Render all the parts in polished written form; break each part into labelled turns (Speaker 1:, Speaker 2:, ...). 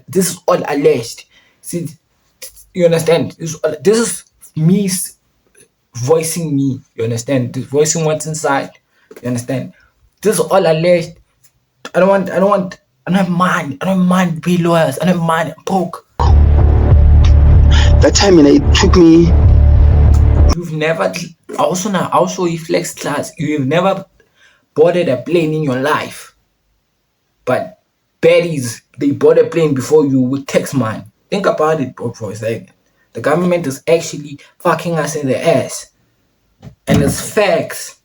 Speaker 1: This is all alleged. See, you understand? This is me voicing me. You understand? This voicing what's inside. You understand? This is all alleged. I don't have mind. I don't mind be lawyers. I don't mind broke.
Speaker 2: That time, it took me.
Speaker 1: You've never also you flex class. You've never boarded a plane in your life. But baddies, they board a plane before you with text man. Think about it, bro, for a second. The government is actually fucking us in the ass. And it's facts.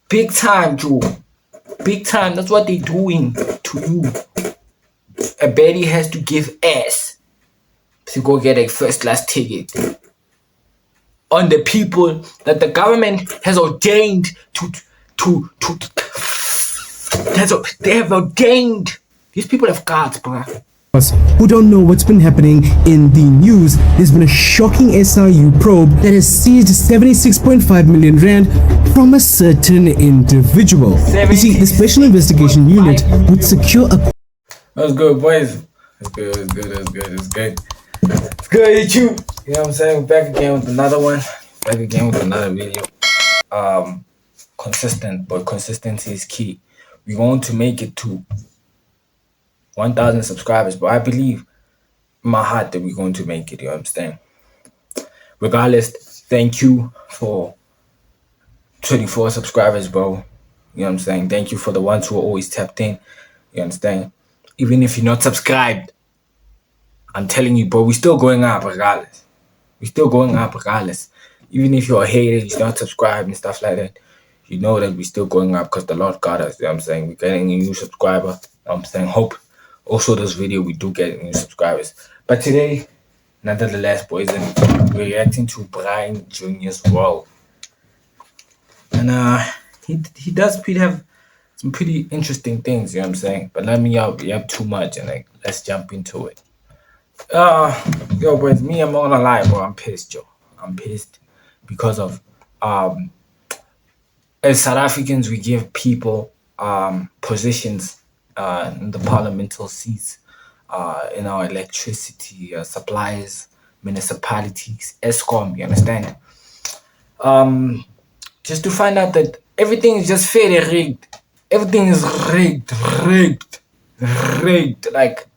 Speaker 1: Big time, Joe. Big time. That's what they're doing to you. A baddie has to give ass to go get a first class ticket on the people that the government has ordained they have ordained. These people have cards, bruh.
Speaker 3: Who don't know what's been happening in the news, there's been a shocking SIU probe that has seized 76.5 million rand from a certain individual. You see, the Special Investigation Unit would secure a...
Speaker 1: That's good, boys. That's good. It's good, you know what I'm saying? Back again with another one. Back again with another video. Consistent, but consistency is key. We're going to make it to 1,000 subscribers, but I believe in my heart that we're going to make it. You know what I'm saying? Regardless, thank you for 24 subscribers, bro. You know what I'm saying? Thank you for the ones who are always tapped in. You understand? Even if you're not subscribed, I'm telling you, bro, we're still going up regardless. We're still going up regardless. Even if you're a hater, you're not subscribed and stuff like that, you know that we're still going up because the Lord got us. You know what I'm saying? We're getting a new subscriber. You know what I'm saying? Hope also this video we do get new subscribers. But today, nonetheless, boys, and we're reacting to Brian Jr.'s World. And he does have some pretty interesting things, you know what I'm saying? But let me out, you have too much, and like let's jump into it. Yo, boys, me, I'm not gonna lie, bro. I'm pissed, yo. I'm pissed because of as South Africans, we give people positions in the parliamental seats, in our electricity suppliers, municipalities, ESCOM, you understand? Just to find out that everything is just fairly rigged. Everything is rigged. Like,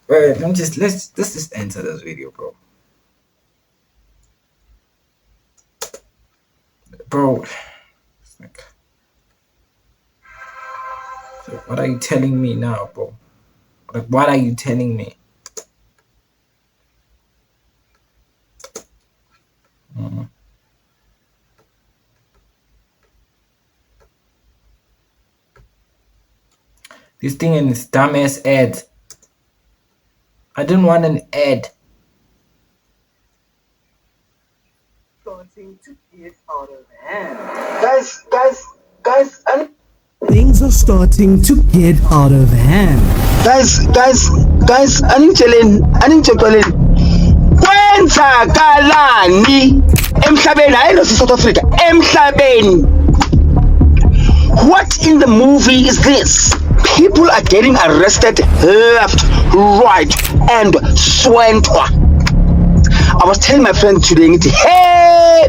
Speaker 1: wait, let's just enter this video, bro. Bro, it's like, so what are you telling me now, bro? Like, what are you telling me? This thing and this dumbass ad. I didn't want an ad.
Speaker 2: Starting to get out of hand. Guys,
Speaker 3: Things are starting to get out of hand.
Speaker 2: Guys, aningitsheleni kwenzakalani emhlabeni, hayi no South Africa, emhlabeni. What in the movie is this? People are getting arrested left, right, and swentwa. I was telling my friend today, hey,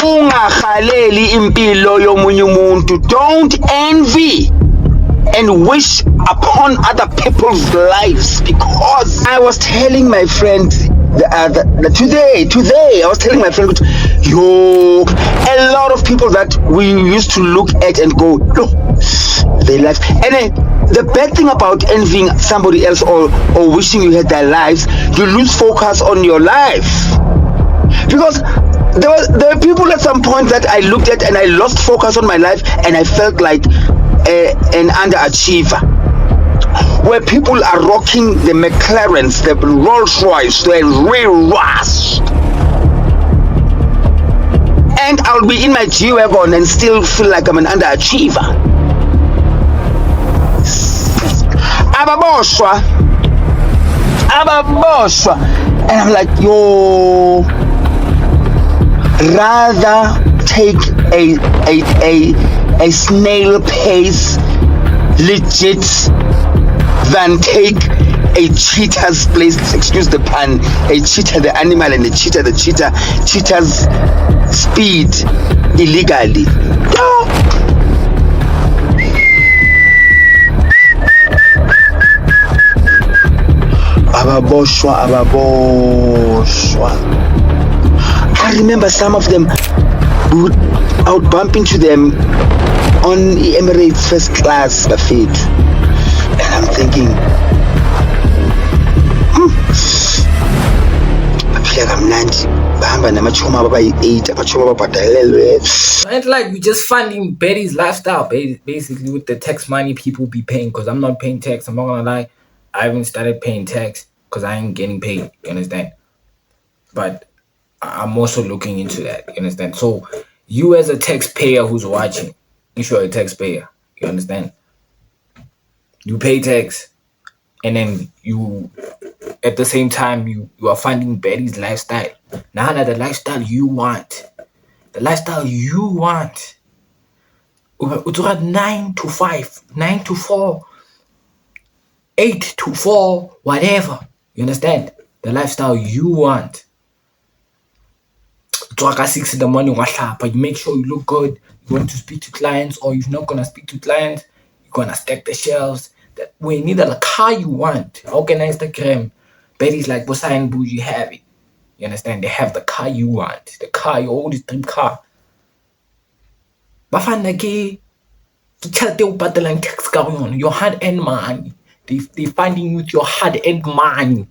Speaker 2: ungahaleli impilo yomunye umuntu. Don't envy and wish upon other people's lives, because I was telling my friend today I was telling my friend, yo, a lot of people that we used to look at and go, look, their lives. And the bad thing about envying somebody else or wishing you had their lives, you lose focus on your life. Because there were people at some point that I looked at and I lost focus on my life, and I felt like an underachiever. Where people are rocking the McLarens, the Rolls Royce, the real rust, and I'll be in my G-Wagon and still feel like I'm an underachiever. Ababoshwa. And I'm like, yo, rather take a snail pace legit than take a cheetah's place, excuse the pun, a cheetah the animal and the cheetah's speed illegally. No. Ababoshwa. I remember some of them, I would bump into them on Emirates first class buffet, and I'm thinking,
Speaker 1: It's like we just funding Betty's lifestyle, basically, with the tax money people be paying. Because I'm not paying tax. I'm not gonna lie, I haven't started paying tax because I ain't getting paid. You understand? But I'm also looking into that. You understand? So you as a taxpayer who's watching, if you're a taxpayer, you understand? You pay tax, and then you, at the same time, you are funding Betty's lifestyle. Now that the lifestyle you want, it's at 9 to 5, 9 to 4, 8 to 4, whatever. You understand? The lifestyle you want. It's 6 in the morning, but you make sure you look good. You want to speak to clients, or you're not gonna speak to clients, you're gonna stack the shelves. That way, neither the car you want. Organize the Instagram. Betty's like, Bosa and Boo, you have it. You understand? They have the car you want. The car, your oldest dream car. Bafana ke tjhelete o patalang tax ka yona, your hard-earned money. They funding with your hard-earned money.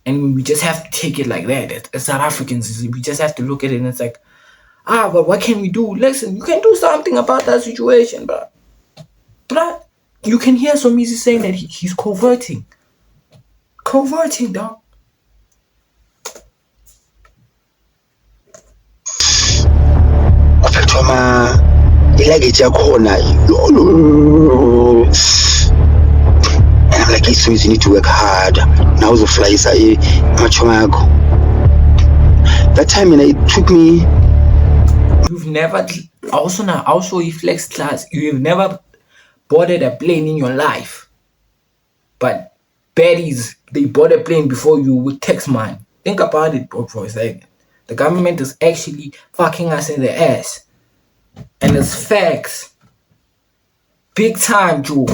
Speaker 1: And we just have to take it like that. As South Africans, we just have to look at it and it's like, but what can we do? Listen, you can do something about that situation, but you can hear some music saying that he's converting. Converting, dog.
Speaker 2: Luggage yakhona, and I'm like, hey, so you need to work hard. Now the flies are machomago. That time, it took me.
Speaker 1: You've never also you flex class. You've never boarded a plane in your life, but baddies, they board a plane before you with tax man. Think about it, bro, for a second. The government is actually fucking us in the ass. And it's facts. Big time, Joe.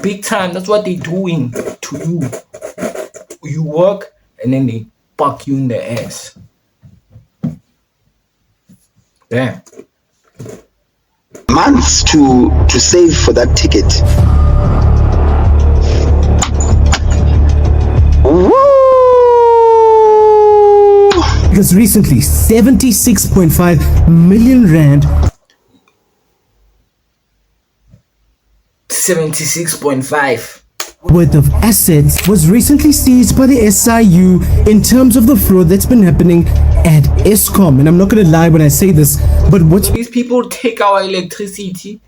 Speaker 1: Big time. That's what they're doing to you. You work and then they fuck you in the ass. Damn.
Speaker 2: Months to save for that ticket. Woo!
Speaker 3: Because recently, 76.5 million rand
Speaker 1: 76.5
Speaker 3: worth of assets was recently seized by the SIU in terms of the fraud that's been happening at Eskom. And I'm not going to lie when I say this, but what
Speaker 1: these people take our electricity.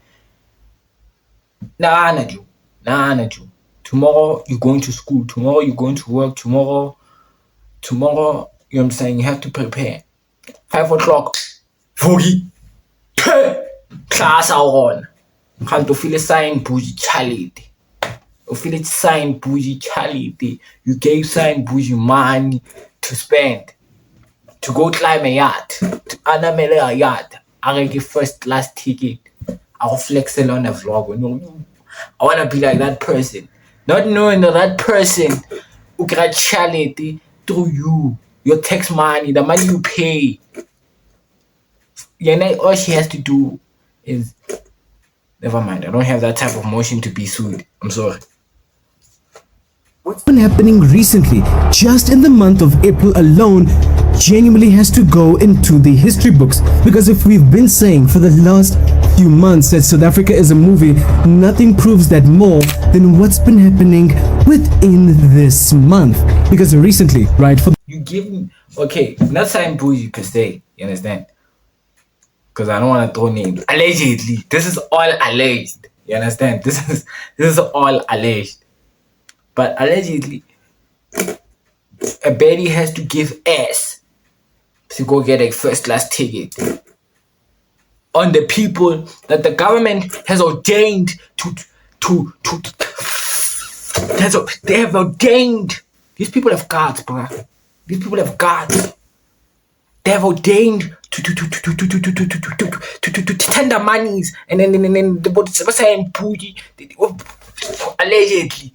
Speaker 1: Nah, Naju. Tomorrow you're going to school. Tomorrow you're going to work. Tomorrow, you know what I'm saying? You have to prepare. 5 o'clock. Vogi. Class on. Can't you feel a sign, bougie charity? You feel it sign, bougie charity. You gave sign, bougie money to spend. To go climb a yacht. To animate a yacht. I get first class ticket. I'll flex it on the vlog. I want to be like that person. Not knowing that person who got charity through you. Your tax money, the money you pay. All she has to do is... Never mind, I don't have that type of motion to be sued. I'm sorry.
Speaker 3: What's been happening recently, just in the month of April alone, genuinely has to go into the history books. Because if we've been saying for the last few months that South Africa is a movie, nothing proves that more than what's been happening within this month. Because recently, right, for
Speaker 1: you give me, okay, not saying bougie per se, you understand? Because I don't want to throw names. Allegedly, this is all alleged. You understand? This is all alleged. But allegedly, a baddie has to give ass to go get a first class ticket. on the people that the government has ordained they have ordained. These people have gods, bro. These people have gods. They have ordained to tender monies, and then the body saying booty allegedly.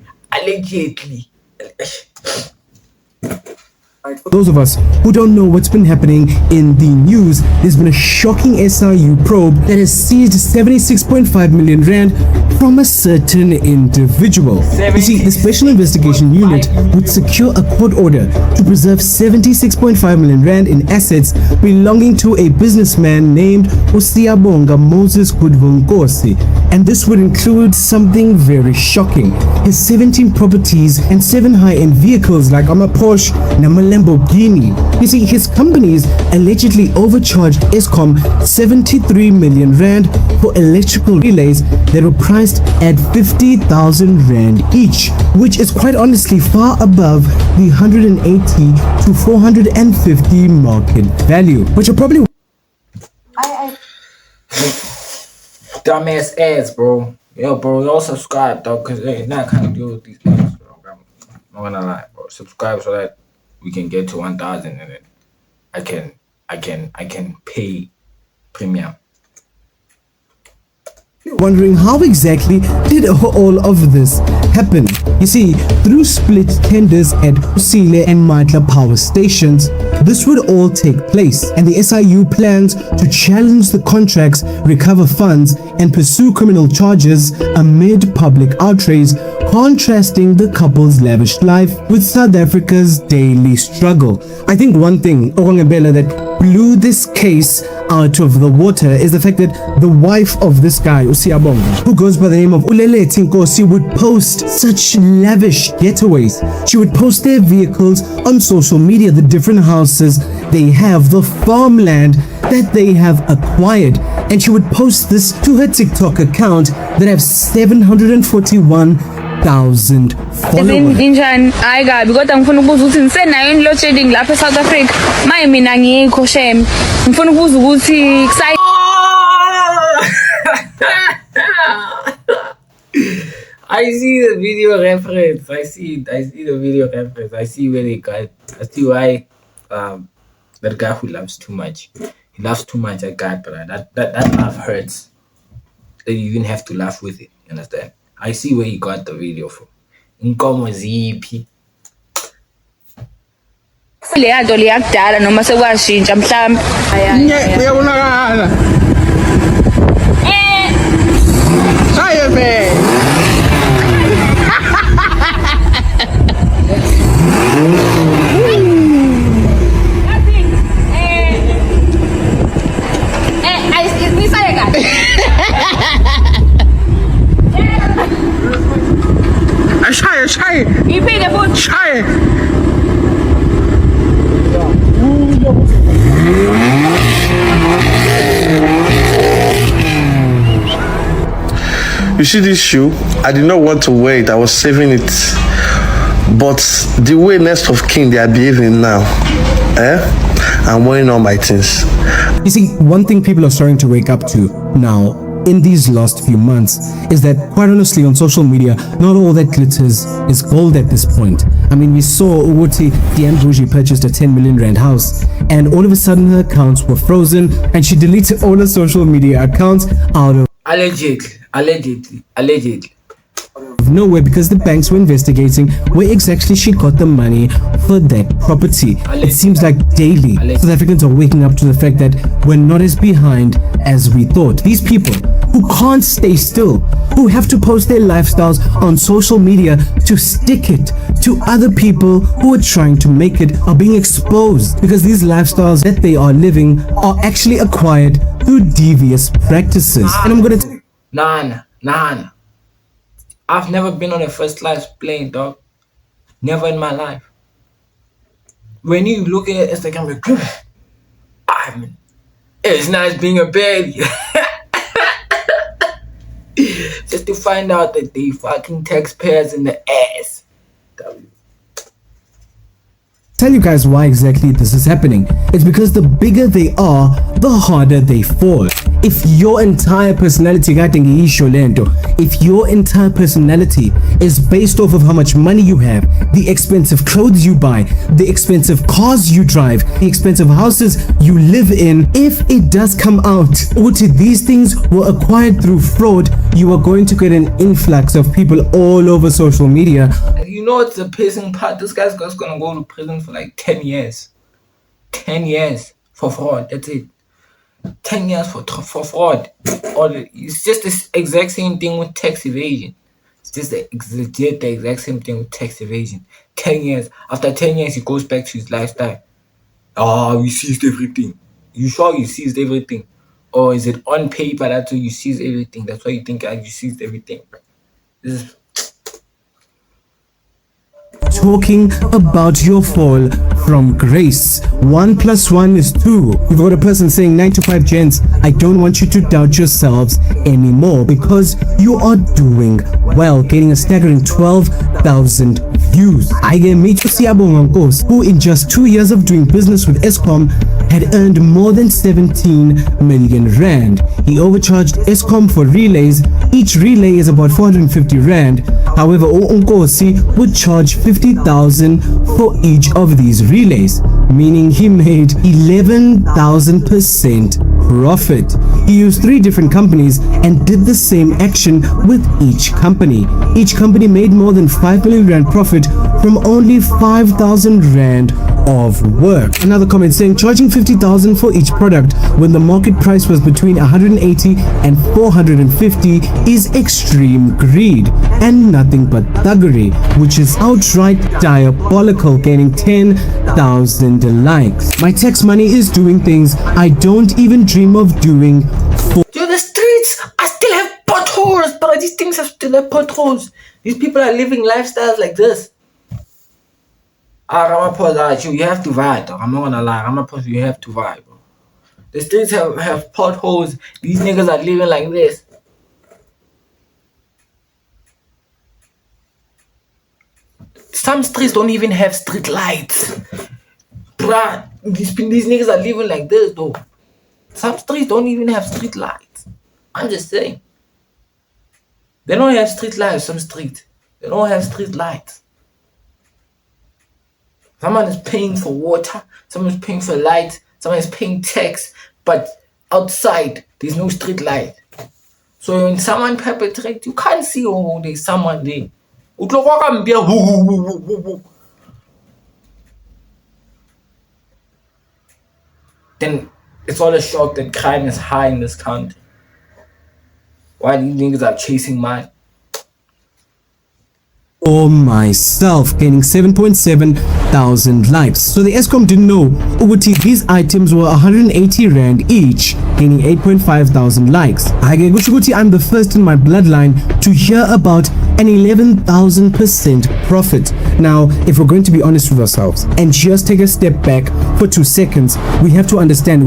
Speaker 3: For those of us who don't know what's been happening in the news, there's been a shocking SIU probe that has seized 76.5 million rand from a certain individual. You see, the Special Investigation Unit would secure a court order to preserve 76.5 million rand in assets belonging to a businessman named Usiyabonga Moses Kudvonkosi. And this would include something very shocking: his 17 properties and 7 high-end vehicles like a Porsche and a Lamborghini. You see, his companies allegedly overcharged Eskom 73 million rand for electrical relays that were priced at 50,000 rand each, which is quite honestly far above the 180 to 450 market value, which are probably
Speaker 1: dumbass ads, bro. Yo, bro, y'all subscribe, dog, because they not kind of deal with these guys, bro. I'm not gonna lie, bro. Subscribe so that we can get to 1,000 and then I can pay premium.
Speaker 3: wondering how exactly did all of this happen. You see, through split tenders at Kusile and Matla power stations, this would all take place, and the SIU plans to challenge the contracts, recover funds, and pursue criminal charges amid public outrage, contrasting the couple's lavish life with South Africa's daily struggle. I think one thing, Okongabela, that blew this case out of the water is the fact that the wife of this guy, Usiyabonga, who goes by the name of Ulelethi Nkosi, would post such lavish getaways. She would post their vehicles on social media, the different houses they have, the farmland that they have acquired, and she would post this to her TikTok account that have 741,000 followers.
Speaker 4: Injani hayi kabi kodwa ngifuna ukubuza ukuthi nisenayo in load shedding lapha eSouth Africa maye mina ngikho shem ngifuna ukubuza ukuthi
Speaker 1: I see the video reference. I see the video reference. I see where they got. I see why that guy who laughs too much. He laughs too much at God, but that laugh hurts. That you even have to laugh with it. You understand? I see where he got the video from. Inkomo ziphi.
Speaker 4: le yanto liyakudala noma sekwashintsha mhlawumbe
Speaker 5: uyabonakala hayi be Shaye.
Speaker 4: iphinde futhi
Speaker 5: Shaye. You see this shoe? I did not want to wear it. I was saving it. But the way Next of Kin they are behaving now, I'm wearing all my things.
Speaker 3: You see, one thing people are starting to wake up to now in these last few months is that, quite honestly, on social media, not all that glitters is gold at this point. I mean, we saw Uwuti Diane Bougie purchased a 10 million rand house, and all of a sudden her accounts were frozen, and she deleted all her social media accounts out of
Speaker 1: Allegedly.
Speaker 3: nowhere because the banks were investigating where exactly she got the money for that property. It seems like daily South Africans are waking up to the fact that we're not as behind as we thought. These people who can't stay still, who have to post their lifestyles on social media to stick it to other people who are trying to make it, are being exposed because these lifestyles that they are living are actually acquired through devious practices. And I'm gonna
Speaker 1: Nah. I've never been on a first class plane, dog. Never in my life. When you look at Instagram, like, it's nice being a baddie. Just to find out that they fucking taxpayers in the ass.
Speaker 3: Tell you guys why exactly this is happening. It's because the bigger they are, the harder they fall. If your entire personality, if your entire personality is based off of how much money you have, the expensive clothes you buy, the expensive cars you drive, the expensive houses you live in, if it does come out these things were acquired through fraud, you are going to get an influx of people all over social media.
Speaker 1: You know what's the pissing part? This guy's just gonna go to prison for like 10 years. 10 years for fraud. That's it. 10 years for fraud. It's just the exact same thing with tax evasion. It's just the exact same thing with tax evasion. 10 years. After 10 years, he goes back to his lifestyle. We seized everything. You sure you seized everything? Or is it on paper that's why you seized everything? That's why you think you seized everything. This is
Speaker 3: talking about your fall from grace. 1 + 1 is 2. You've got a person saying 9 to 5 gents, I don't want you to doubt yourselves anymore because you are doing well, getting a staggering 12,000 views. I get Mito Siabonga, who in just 2 years of doing business with Eskom had earned more than 17 million rand. He overcharged Eskom for relays. Each relay is about 450 rand. However, Unkosi would charge 50,000 for each of these relays, meaning he made 11,000% profit. He used 3 different companies and did the same action with each company. Each company made more than 5 million rand profit from only 5,000 rand of work. Another comment saying charging 50,000 for each product when the market price was between 180 and 450 is extreme greed and nothing but thuggery, which is outright diabolical, gaining 10,000 likes. My tax money is doing things I don't even dream of doing.
Speaker 1: The streets, I still have potholes, but these things have still have potholes. These people are living lifestyles like this. Ramaphosa, you have to vibe. I'm not gonna lie, Ramaphosa, you have to vibe. The streets have potholes. These niggas are living like this. Some streets don't even have street lights. Bruh, these niggas are living like this though. Some streets don't even have street lights. I'm just saying. They don't have street lights, some streets. They don't have street lights. Someone is paying for water, someone is paying for light, someone is paying tax, but outside there's no street light. So when someone perpetrates, you can't see there's someone there. Then it's all a shock that crime is high in this country. Why these niggas are chasing mine?
Speaker 3: Or myself, gaining 7.7 thousand likes. So the Eskom didn't know these items were 180 rand each, gaining 8.5 thousand likes. I'm the first in my bloodline to hear about an 11,000% profit. Now, if we're going to be honest with ourselves and just take a step back for 2 seconds, we have to understand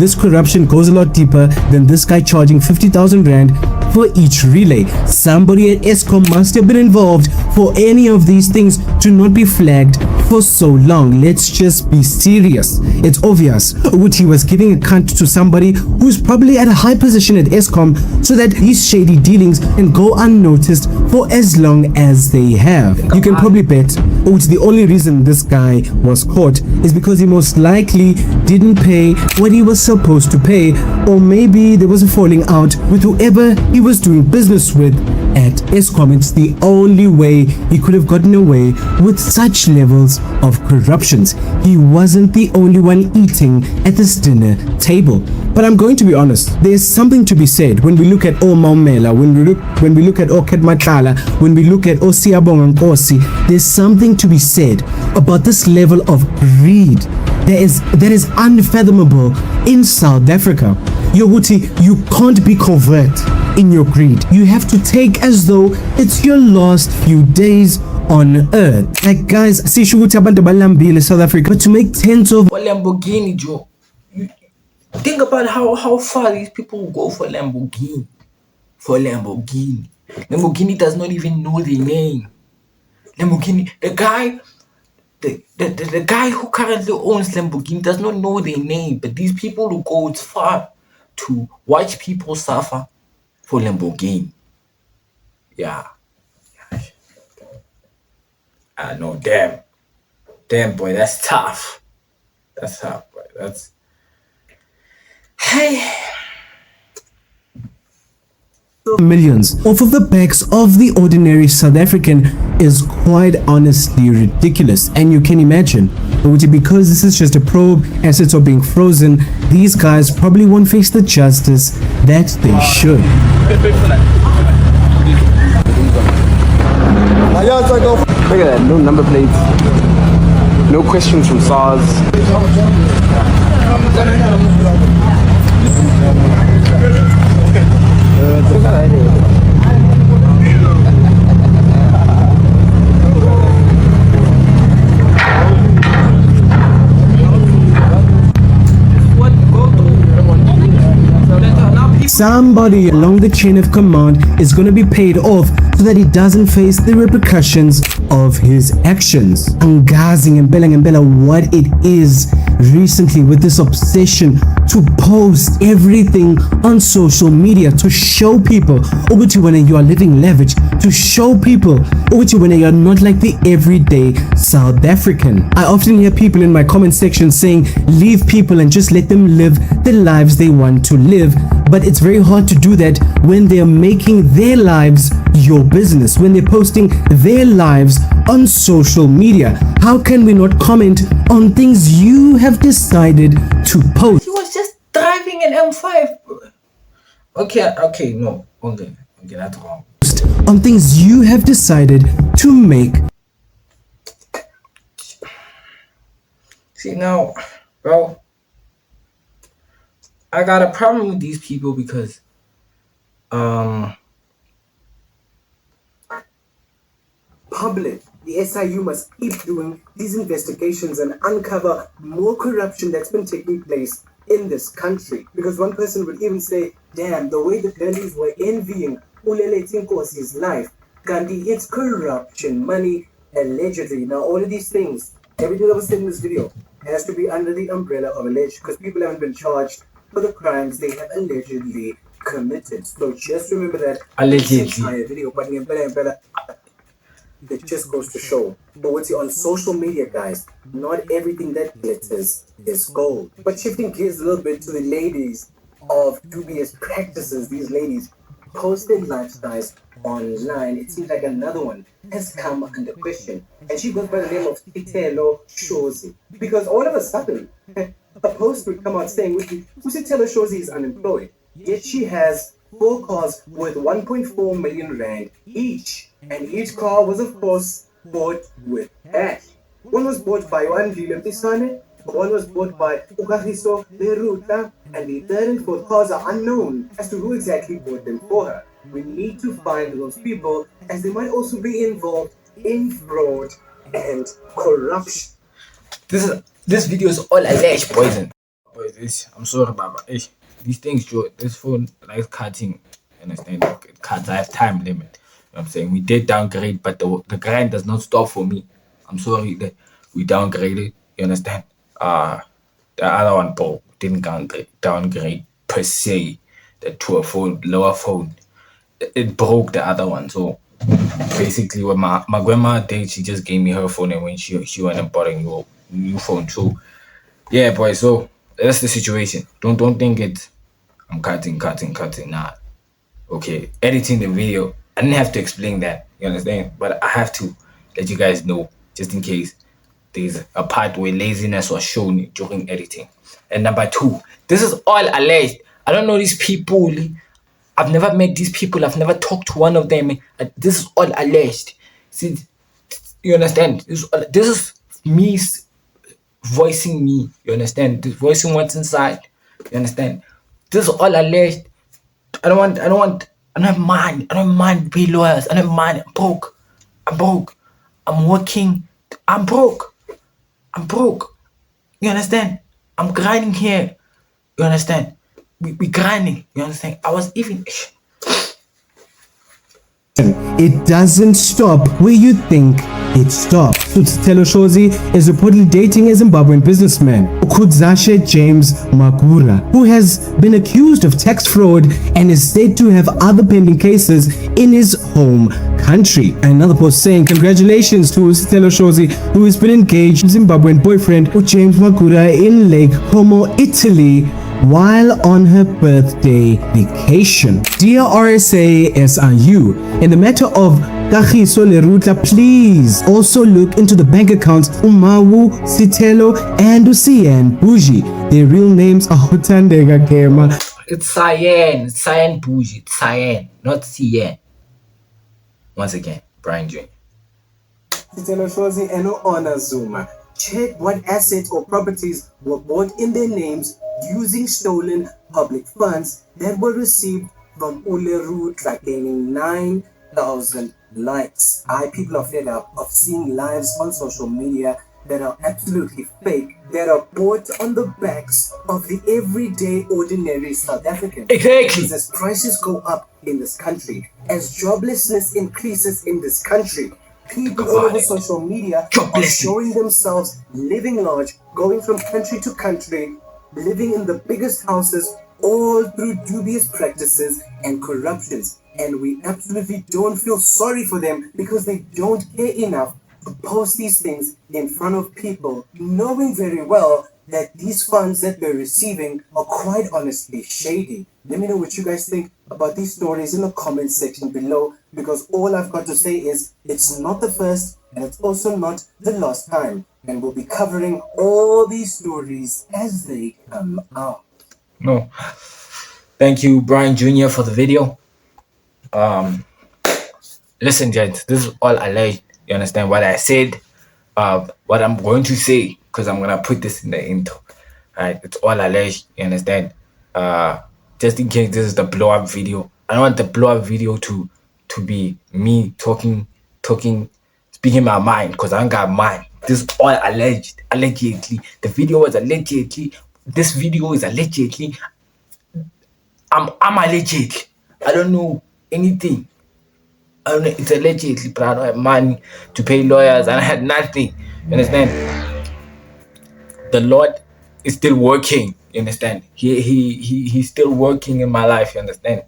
Speaker 3: this corruption goes a lot deeper than this guy charging 50,000 rand for each relay. Somebody at Eskom must have been involved for any of these things to not be flagged for so long. Let's just be serious. It's obvious he was giving a cunt to somebody who's probably at a high position at Eskom so that these shady dealings can go unnoticed for as long as they have. You can probably bet the only reason this guy was caught is because he most likely didn't pay what he was supposed to pay, or maybe there was a falling out with whoever he was doing business with at Eskom. It's the only way he could have gotten away with such levels of corruptions. He wasn't the only one eating at this dinner table. But I'm going to be honest, there's something to be said when we look at Maumela, when we look at Oket Matala, when we look at Siabonga Nkosi. There's something to be said about this level of greed that is unfathomable in South Africa. You can't be covert in your greed. You have to take as though it's your last few days on earth. Like, guys, see South Africa, but to make tens of
Speaker 1: Lamborghini, Joe. Think about how far these people will go for Lamborghini. Lamborghini does not even know the name. Lamborghini, the guy, the guy who currently owns Lamborghini does not know their name, but these people who go far to watch people suffer for Lamborghini. Yeah. I know, damn boy, that's tough. That's tough, boy. That's hey.
Speaker 3: Millions off of the backs of the ordinary South African is quite honestly ridiculous. And you can imagine, because this is just a probe, assets are being frozen, these guys probably won't face the justice that they should.
Speaker 2: Look at that, no number plates, no questions from SARS.
Speaker 3: Somebody along the chain of command is going to be paid off so that he doesn't face the repercussions of his actions. Angazing and Bella what it is recently with this obsession to post everything on social media to show people when you are living lavish, to show people when you are not like the everyday South African. I often hear people in my comment section saying leave people and just let them live the lives they want to live, but it's very hard to do that when they're making their lives your business, when they're posting their lives on social media. How can we not comment on things you have decided to post?
Speaker 1: He was just driving an M5. Okay, no, okay, that's wrong.
Speaker 3: On things you have decided to make.
Speaker 1: See now, bro, I got a problem with these people because
Speaker 3: Public, the SIU must keep doing these investigations and uncover more corruption that's been taking place in this country. Because one person would even say, damn, the way the girlies were envying Ulele Tinkosi's life, Gandhi, it's corruption, money, allegedly. Now, all of these things, everything that was said in this video has to be under the umbrella of alleged, because people haven't been charged for the crimes they have allegedly committed. So just remember that.
Speaker 1: Allegedly.
Speaker 3: Entire video, but it just goes to show. But what's on social media, guys, not everything that glitters is gold. But shifting gears a little bit to the ladies of dubious practices, these ladies posted lifestyles online. It seems like another one has come under question, and she goes by the name of Titelo Shozi. Because all of a sudden, a post would come out saying, Titelo Shozi is unemployed, yet she has 4 cars worth 1.4 million rand each. And each car was, of course, bought with cash. One was bought by Andile Mpisane, one was bought by Ukahiso Leruta, and the third and fourth cars are unknown as to who exactly bought them for her. We need to find those people, as they might also be involved in fraud and corruption.
Speaker 1: This video is all alleged poison. Boys, I'm sorry, Baba. These things, Joe, this phone likes cutting. Understand? It cuts. I have time limit. You know what I'm saying? We did downgrade, but the grind does not stop for me. I'm sorry that we downgraded. You understand? The other one, bro, didn't downgrade per se. To a phone, lower phone. It broke the other one. So basically, when my grandma did, she just gave me her phone, and when she went and bought a new phone. So yeah, boy. So that's the situation. Don't think it. I'm cutting. Nah. Okay, editing the video. I didn't have to explain that, you understand? But I have to let you guys know, just in case there's a part where laziness was shown during editing. And number 2, this is all alleged. I don't know these people. I've never met these people. I've never talked to one of them. This is all alleged. See, you understand? This is me voicing me. You understand? Voicing what's inside. You understand? This is all alleged. I don't mind pay lawyers. I don't mind. I'm broke. I'm working. I'm broke. You understand? I'm grinding here. You understand? We grinding. You understand? I was even
Speaker 3: it doesn't stop where you think it stops. Telo Shozi is reportedly dating a Zimbabwean businessman, Kudzashe James Magura, who has been accused of tax fraud and is said to have other pending cases in his home country. Another post saying, congratulations to Telo Shozi, who has been engaged with Zimbabwean boyfriend James Magura in Lake Como, Italy, while on her birthday vacation. Dear RSA SRU, in the matter of Kagiso Lerutla, please also look into the bank accounts Umawu, Sitelo, and Usian Bougie. Their real names are Hotandega Kema.
Speaker 1: It's Cyan. It's Cyan Bougie. It's Cyan, not Cyan. Once again, Brian Jr.
Speaker 3: Sitelo Shozi and Honor Zuma. Check what assets or properties were bought in their names using stolen public funds that were received from Uleru, gaining 9,000 likes. People are fed up of seeing lives on social media that are absolutely fake, that are bought on the backs of the everyday, ordinary South African.
Speaker 1: Exactly.
Speaker 3: As prices go up in this country, as joblessness increases in this country, people all over social media are showing themselves living large, going from country to country, living in the biggest houses, all through dubious practices and corruptions. And we absolutely don't feel sorry for them because they don't care enough to post these things in front of people, knowing very well that these funds that they're receiving are quite honestly shady. Let me know what you guys think about these stories in the comment section below, because all I've got to say is it's not the first and it's also not the last time, and we'll be covering all these stories as they come out.
Speaker 1: No. Thank you, Brian Jr., for the video. Listen, gents, this is all alleged. You understand what I said? What I'm going to say, because I'm gonna put this in the intro. Alright, it's all alleged. You understand? Just in case this is the blow up video, I don't want the blow up video to be me talking, speaking my mind, because I don't got mine. This is all alleged, allegedly. The video was allegedly. This video is allegedly. I'm alleged. I don't know anything. I don't know, it's allegedly, but I don't have money to pay lawyers. I had nothing. You understand? The Lord is still working. You understand? He's still working in my life. You understand?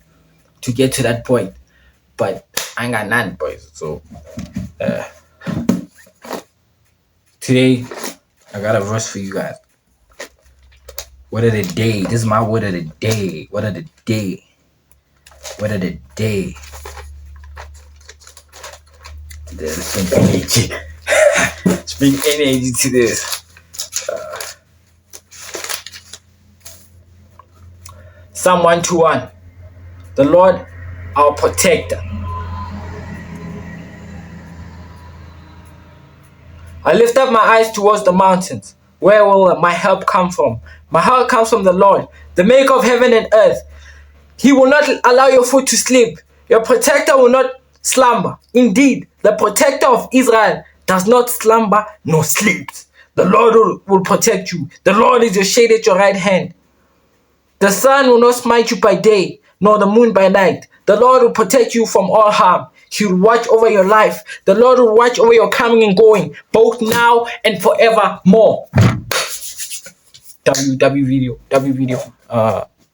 Speaker 1: To get to that point, but I ain't got none, boys. So today I got a verse for you guys. Word of the day. This is my word of the day. Word of the day. Word of the day. Speak energy. Speak energy to this. Psalm 121. The Lord, our protector. I lift up my eyes towards the mountains. Where will my help come from? My help comes from the Lord, the maker of heaven and earth. He will not allow your foot to slip. Your protector will not slumber. Indeed, the protector of Israel does not slumber nor sleeps. The Lord will protect you. The Lord is your shade at your right hand. The sun will not smite you by day, nor the moon by night. The Lord will protect you from all harm. He will watch over your life. The Lord will watch over your coming and going, both now and forevermore. W video.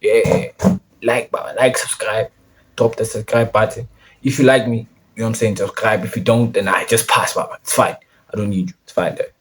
Speaker 1: Yeah. Like, subscribe. Drop the subscribe button. If you like me, you know what I'm saying, subscribe. If you don't, then I just pass by. It's fine. I don't need you. It's fine there.